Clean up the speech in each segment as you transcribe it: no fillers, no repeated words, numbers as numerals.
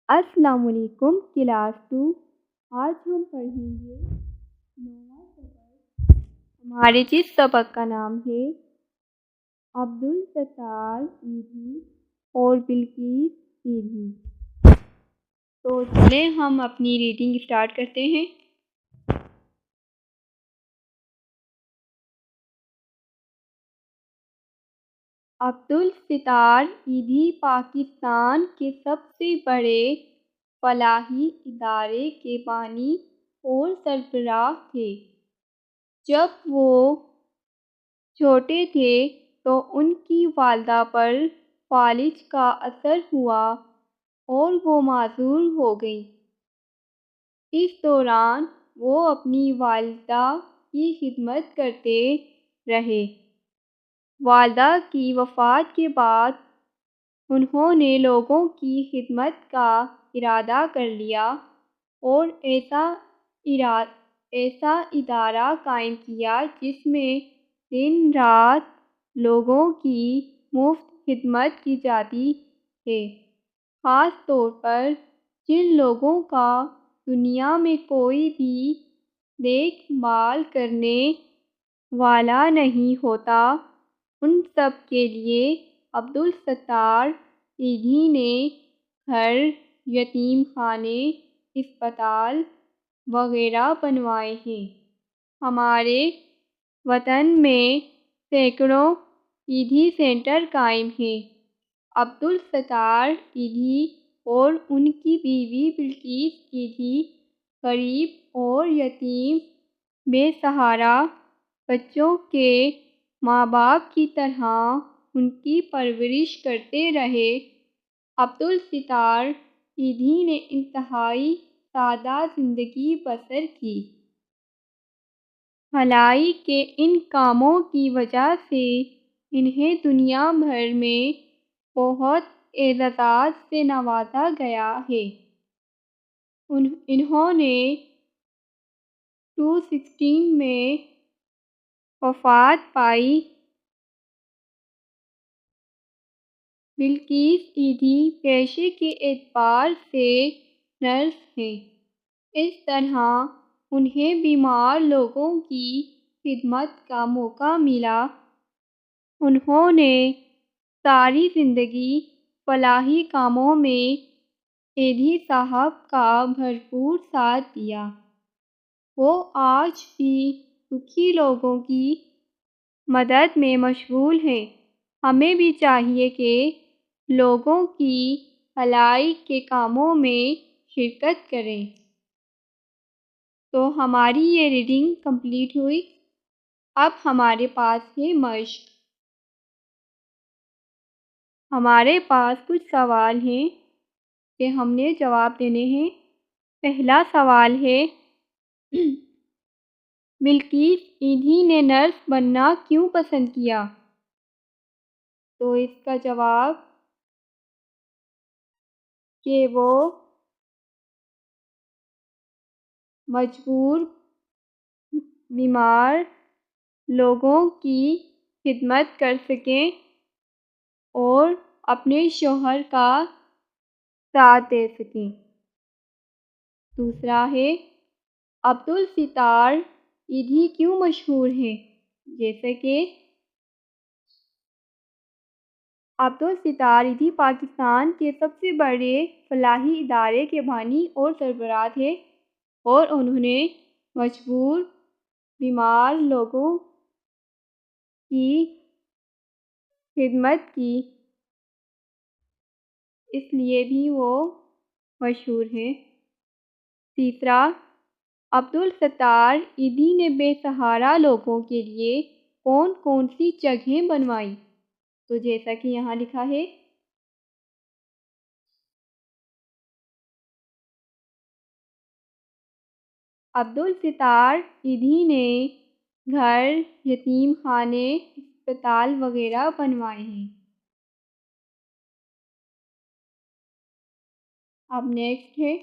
السلام علیکم کلاس 2۔ آج ہم پڑھیں گے نواں سبق۔ ہمارے جس سبق کا نام ہے عبدالستار ایدھی اور بلقیس ایدھی۔ تو چلیں ہم اپنی ریڈنگ اسٹارٹ کرتے ہیں۔ عبدالستار ایدھی پاکستان کے سب سے بڑے فلاحی ادارے کے بانی اور سربراہ تھے۔ جب وہ چھوٹے تھے تو ان کی والدہ پر فالج کا اثر ہوا اور وہ معذور ہو گئیں۔ اس دوران وہ اپنی والدہ کی خدمت کرتے رہے۔ والدہ کی وفات کے بعد انہوں نے لوگوں کی خدمت کا ارادہ کر لیا اور ایسا ادارہ قائم کیا جس میں دن رات لوگوں کی مفت خدمت کی جاتی ہے، خاص طور پر جن لوگوں کا دنیا میں کوئی بھی دیکھ بھال کرنے والا نہیں ہوتا، ان سب کے لیے عبدالستار ایدھی نے گھر، یتیم خانے، اسپتال وغیرہ بنوائے ہیں۔ ہمارے وطن میں سینکڑوں ایدھی سینٹر قائم ہیں۔ عبدالستار ایدھی اور ان کی بیوی بلقیس ایدھی غریب اور یتیم بے سہارا بچوں کے ماں باپ کی طرح ان کی پرورش کرتے رہے۔ عبدالستار ایدھی نے انتہائی سادہ زندگی بسر کی۔ بھلائی کے ان کاموں کی وجہ سے انہیں دنیا بھر میں بہت اعزازات سے نوازا گیا ہے۔ انہوں نے 2016 میں وفات پائی۔ بلقیس ایدھی پیشے کے اعتبار سے نرس ہیں۔ اس طرح انہیں بیمار لوگوں کی خدمت کا موقع ملا۔ انہوں نے ساری زندگی فلاحی کاموں میں ایدھی صاحب کا بھرپور ساتھ دیا۔ وہ آج بھی دکھی لوگوں کی مدد میں مشغول ہیں۔ ہمیں بھی چاہیے کہ لوگوں کی بھلائی کے کاموں میں شرکت کریں۔ تو ہماری یہ ریڈنگ کمپلیٹ ہوئی۔ اب ہمارے پاس ہے مشق۔ ہمارے پاس کچھ سوال ہیں کہ ہم نے جواب دینے ہیں۔ پہلا سوال ہے، بلقیس ایدھی نے نرس بننا کیوں پسند کیا؟ تو اس کا جواب کہ وہ مجبور بیمار لوگوں کی خدمت کر سکیں اور اپنے شوہر کا ساتھ دے سکیں۔ دوسرا ہے، عبدالستار ایدھی کیوں مشہور ہیں؟ جیسے کہ عبدالستار ایدھی پاکستان کے سب سے بڑے فلاحی ادارے کے بانی اور سربراہ تھے اور انہوں نے مجبور بیمار لوگوں کی خدمت کی، اس لیے بھی وہ مشہور ہیں۔ تیسرا، عبدالستار ایدھی نے بے سہارا لوگوں کے لیے کون کون سی جگہیں بنوائیں؟ تو جیسا کہ یہاں لکھا ہے، عبدالستار ایدھی نے گھر، یتیم خانے، اسپتال وغیرہ بنوائے ہیں۔ اب نیکسٹ ہے،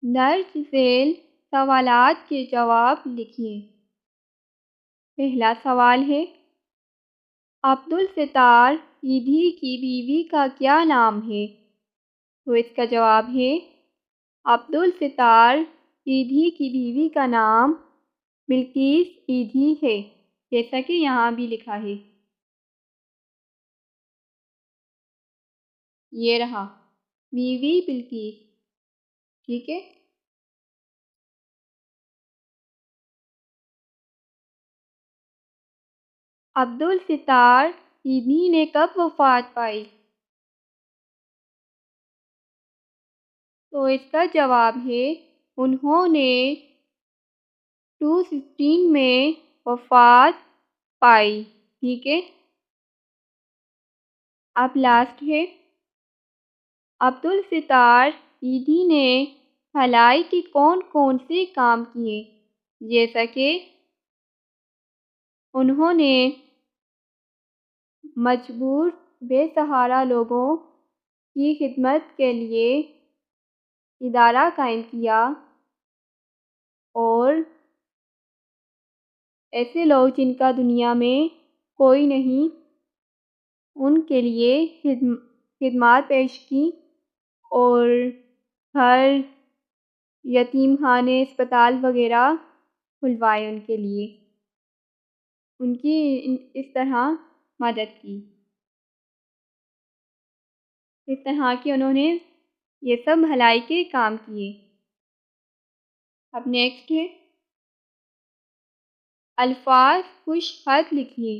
درج ذیل سوالات کے جواب لکھیے۔ پہلا سوال ہے، عبدالستار ایدھی کی بیوی کا کیا نام ہے؟ تو اس کا جواب ہے عبدالستار ایدھی کی بیوی کا نام بلقیس ایدھی ہے، جیسا کہ یہاں بھی لکھا ہے۔ یہ رہا بیوی بلقیس، ٹھیک ہے۔ عبدالستار ایدھی نے کب وفات پائی؟ تو اس کا جواب ہے انہوں نے 216 میں وفات پائی، ٹھیک ہے۔ اب لاسٹ ہے عبدالستار ایدھی نے بھلائی کے کون کون سے کام کیے؟ جیسا کہ انہوں نے مجبور بے سہارا لوگوں کی خدمت کے لیے ادارہ قائم کیا، اور ایسے لوگ جن کا دنیا میں کوئی نہیں ان کے لیے خدمات پیش کی، اور گھر، یتیم خانے، اسپتال وغیرہ کھلوائے ان کے لیے، ان کی اس طرح مدد کی۔ اس طرح کے انہوں نے یہ سب بھلائی کے کام کیے۔ اب نیکسٹ ہے الفاظ خوش خط لکھیے،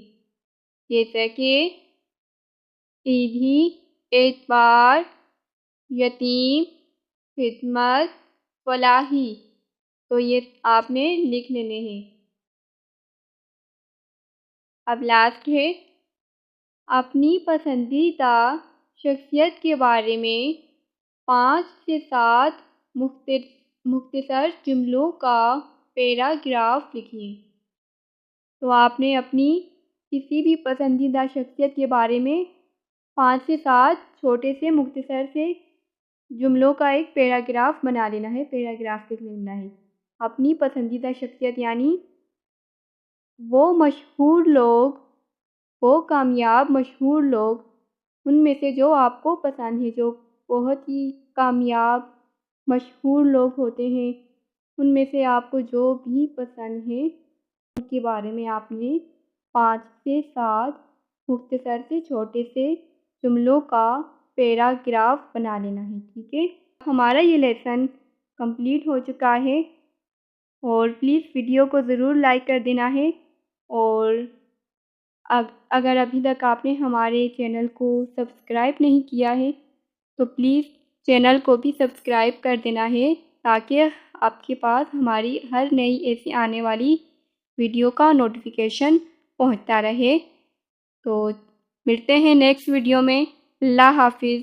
جیسے کہ ایدھی، اعتبار، یتیم، خدمت، فلاحی، تو یہ آپ نے لکھ لینے ہیں۔ اب لاسٹ ہے اپنی پسندیدہ شخصیت کے بارے میں 5 سے 7 مختصر جملوں کا پیراگراف لکھیں۔ تو آپ نے اپنی کسی بھی پسندیدہ شخصیت کے بارے میں 5 سے 7 چھوٹے سے مختصر سے جملوں کا ایک پیراگراف بنا لینا ہے، پیراگراف لکھ لینا ہے۔ اپنی پسندیدہ شخصیت یعنی وہ مشہور لوگ، وہ کامیاب مشہور لوگ، ان میں سے جو آپ کو پسند ہے، جو بہت ہی کامیاب مشہور لوگ ہوتے ہیں، ان میں سے آپ کو جو بھی پسند ہے ان کے بارے میں آپ نے 5 سے 7 مختصر سے چھوٹے سے جملوں کا پیراگراف بنا لینا ہے، ٹھیک ہے۔ ہمارا یہ لیسن کمپلیٹ ہو چکا ہے، اور پلیز ویڈیو کو ضرور لائک کر دینا ہے، اور اگر ابھی تک آپ نے ہمارے چینل کو سبسکرائب نہیں کیا ہے تو پلیز چینل کو بھی سبسکرائب کر دینا ہے، تاکہ آپ کے پاس ہماری ہر نئی ایسی آنے والی ویڈیو کا نوٹیفیکیشن پہنچتا رہے۔ تو ملتے ہیں نیکسٹ ویڈیو میں۔ اللہ حافظ۔